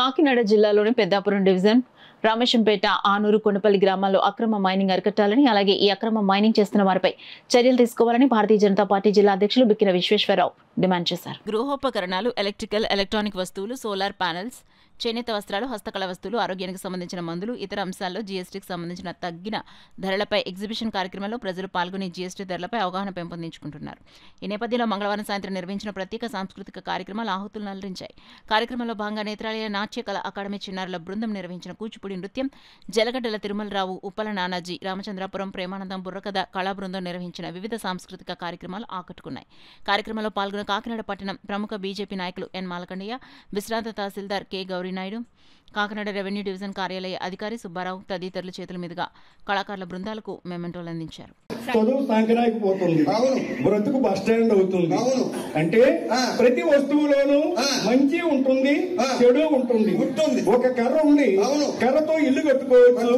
కాకినాడ జిల్లాలోని పెద్దాపురం డివిజన్ రామేశంపేట ఆనూరు కొండపల్లి గ్రామాల్లో అక్రమ మైనింగ్ అరికట్టాలని అలాగే ఈ అక్రమ మైనింగ్ చేస్తున్న వారిపై చర్యలు తీసుకోవాలని భారతీయ జనతా పార్టీ జిల్లా అధ్యక్షులు బిక్కిన విశ్వేశ్వరరావు డిమాండ్ చేశారు. గృహోపకరణాలు, ఎలక్ట్రానిక్ వస్తువులు, సోలార్ ప్యానెల్స్, చేనేత వస్త్రాలు, హస్తకళ వస్తువులు, ఆరోగ్యానికి సంబంధించిన మందులు, ఇతర అంశాల్లో జీఎస్టీకి సంబంధించిన తగ్గిన ధరలపై ఎగ్జిబిషన్ కార్యక్రమంలో ప్రజలు పాల్గొని జీఎస్టీ ధరలపై అవగాహన పెంపొందించుకుంటున్నారు. ఈ నేపథ్యంలో మంగళవారం సాయంత్రం నిర్వహించిన ప్రత్యేక సాంస్కృతిక కార్యక్రమాలు ఆహుతులను అలరించాయి. కార్యక్రమంలో భాగంగా నేత్రాలయ నాట్య కళ అకాడమీ చిన్నారుల బృందం నిర్వహించిన కూచిపూడి నృత్యం, జలగడ్డల తిరుమలరావు, ఉప్పల నానాజీ, రామచంద్రాపురం ప్రేమానందం బుర్రకథ కళా బృందం నిర్వహించిన వివిధ సాంస్కృతిక కార్యక్రమాలు ఆకట్టుకున్నాయి. కార్యక్రమంలో పాల్గొన్న కాకినాడ పట్టణం ప్రముఖ బీజేపీ నాయకులు ఎన్ మాలకండయ్య, విశ్రాంత tahsildar K Gowri Naidu, Kakinada revenue division కార్యాలయ అధికారి సుబ్బారావు తదితరుల చేతుల మీదుగా కళాకారుల బృందాలకు మెమెంటోలు అందించారు. చదువు సాంకరాకపోతుంది, బ్రతుకు బస్ స్టాండ్ అవుతుంది. అంటే ప్రతి వస్తువులోనూ మంచి ఉంటుంది, చెడు ఉంటుంది. ఒక కర్ర ఉంది, కర్రతో ఇల్లు కట్టుకోవచ్చు,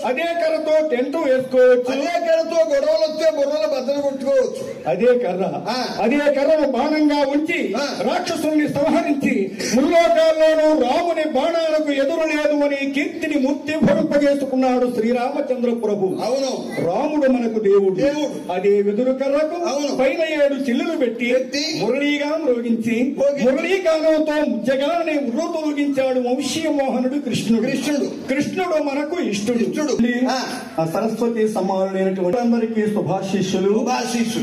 అదే కర్రతో టెంట్ వేసుకోవచ్చు, అదే కర్రతో గొడవలు వస్తే బుర్రలు బద్దలు కొట్టుకోవచ్చు. అదే కర్రను బాణంగా ఉంచి రాక్షసుల్ని సంహరించి ముల్లోకాల్లోనూ రాముని బాణాలకు ఎదురు లేదు అని కీర్తిని మూర్తి భరింపజేసుకున్నాడు శ్రీరామచంద్ర ప్రభు. అవును, రాముడు మనకు దేవుడు. అదే వెదురు కర్రకు పైన 7 చిల్లులు పెట్టి మురళీగా మ్రోగించి మురళీగానంతో ముజ్జగానే ఉర్రు తొలగించాడు వంశీయమోహనుడు కృష్ణుడు మనకు ఇష్టుడు. సరస్వతి సమానులైనటువంటి అందరికీ శుభాశిష్యులు.